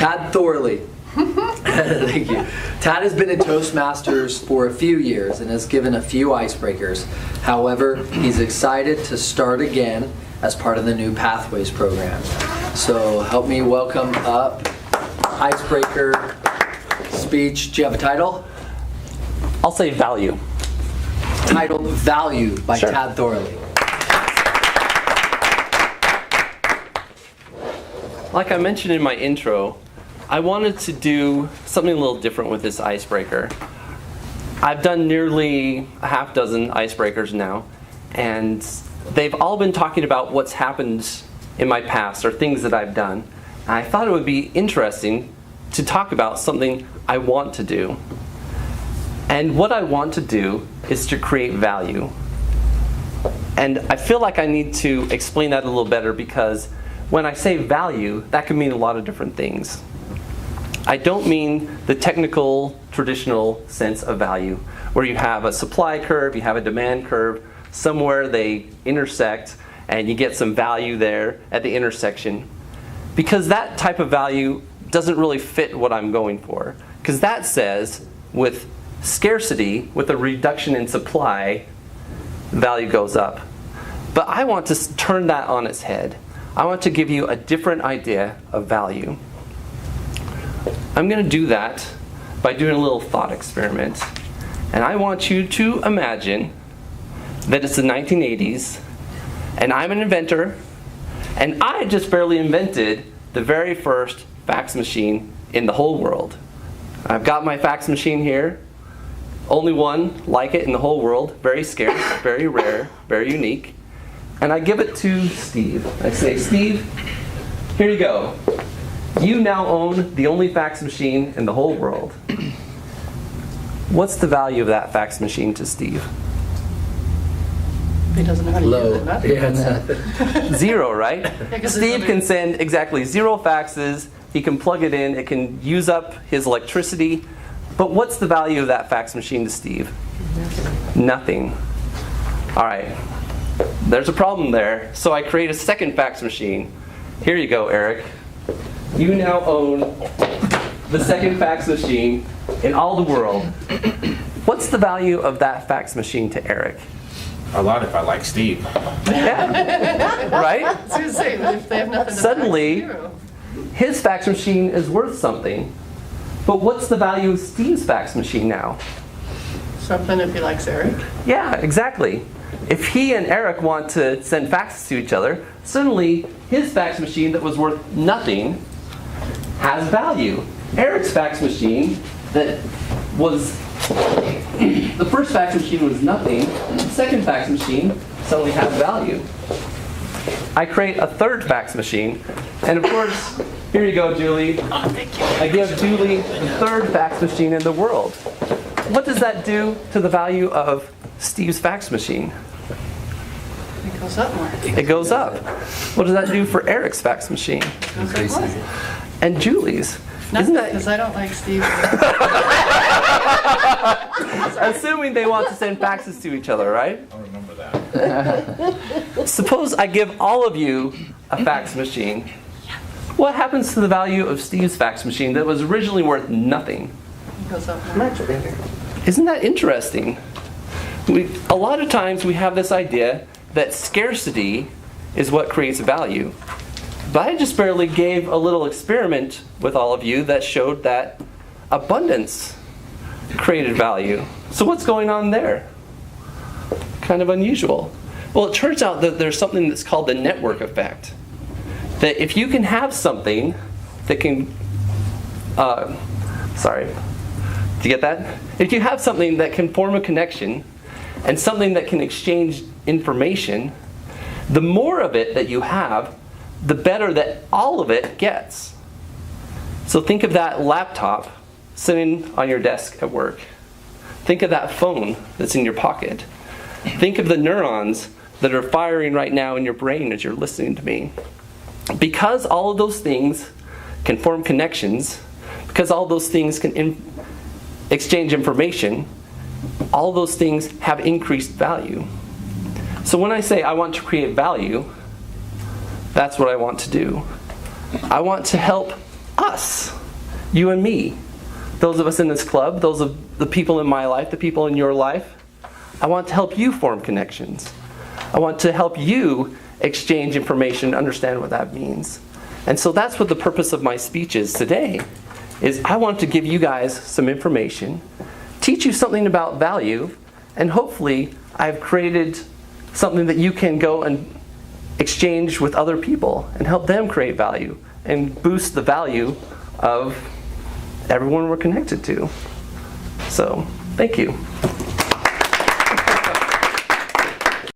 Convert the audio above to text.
Tad Thorley. Thank you. Tad has been in Toastmasters for a few years and has given a few icebreakers. However, he's excited to start again as part of the new Pathways program. So help me welcome up icebreaker speech. Do you have a title? I'll say value. Title Value by Sure. Tad Thorley. Like I mentioned in my intro, I wanted to do something a little different with this icebreaker. I've done nearly a half dozen icebreakers now, and they've all been talking about what's happened in my past or things that I've done. And I thought it would be interesting to talk about something I want to do. And what I want to do is to create value. And I feel like I need to explain that a little better because when I say value, that can mean a lot of different things. I don't mean the technical, traditional sense of value, where you have a supply curve, you have a demand curve, somewhere they intersect, and you get some value there at the intersection. Because that type of value doesn't really fit what I'm going for. Because that says, with scarcity, with a reduction in supply, value goes up. But I want to turn that on its head. I want to give you a different idea of value. I'm going to do that by doing a little thought experiment. And I want you to imagine that it's the 1980s, and I'm an inventor, and I just barely invented the very first fax machine in the whole world. I've got my fax machine here. Only one like it in the whole world. Very scarce, very rare, very unique. And I give it to Steve. I say, Steve, here you go. You now own the only fax machine in the whole world. What's the value of that fax machine to Steve? He doesn't know how to use it. Nothing. Yeah, Zero, right? Yeah, 'cause Steve it's can send exactly 0 faxes. He can plug it in. It can use up his electricity. But what's the value of that fax machine to Steve? Nothing. All right. There's a problem there. So I create a second fax machine. Here you go, Eric. You now own the second fax machine in all the world. What's the value of that fax machine to Eric? A lot if I like Steve. Yeah. Right? I was gonna say, but if they have nothing to Suddenly- fax, zero. His fax machine is worth something. But what's the value of Steve's fax machine now? Something if he likes Eric. Yeah, exactly. If he and Eric want to send faxes to each other, suddenly his fax machine that was worth nothing has value. Eric's fax machine that was, the first fax machine was nothing, the second fax machine suddenly has value. I create a third fax machine, and of course, here you go, Julie. Oh, thank you. I give Julie the third fax machine in the world. What does that do to the value of Steve's fax machine? It goes up more. It goes up. What does that do for Eric's fax machine? It goes up more. And Julie's? Nothing, Isn't because that, I don't like Steve. assuming they want to send faxes to each other, right? I remember that. Suppose I give all of you a fax machine. What happens to the value of Steve's fax machine that was originally worth nothing? It goes up more. Much bigger. Isn't that interesting? A lot of times we have this idea that scarcity is what creates value. But I just barely gave a little experiment with all of you that showed that abundance created value. So what's going on there? Kind of unusual. Well, it turns out that there's something that's called the network effect. That if you can have something that can, sorry, do you get that? If you have something that can form a connection and something that can exchange information, the more of it that you have, the better that all of it gets. So think of that laptop sitting on your desk at work. Think of that phone that's in your pocket. Think of the neurons that are firing right now in your brain as you're listening to me. Because all of those things can form connections, because all those things can exchange information, all those things have increased value. So when I say I want to create value, that's what I want to do. I want to help us you and me, those of us in this club, those of the people in my life, the people in your life. I want to help you form connections. I want to help you exchange information, understand what that means. And so that's what the purpose of my speech is today, is I want to give you guys some information, teach you something about value, and hopefully I've created something that you can go and exchange with other people and help them create value and boost the value of everyone we're connected to. So, thank you.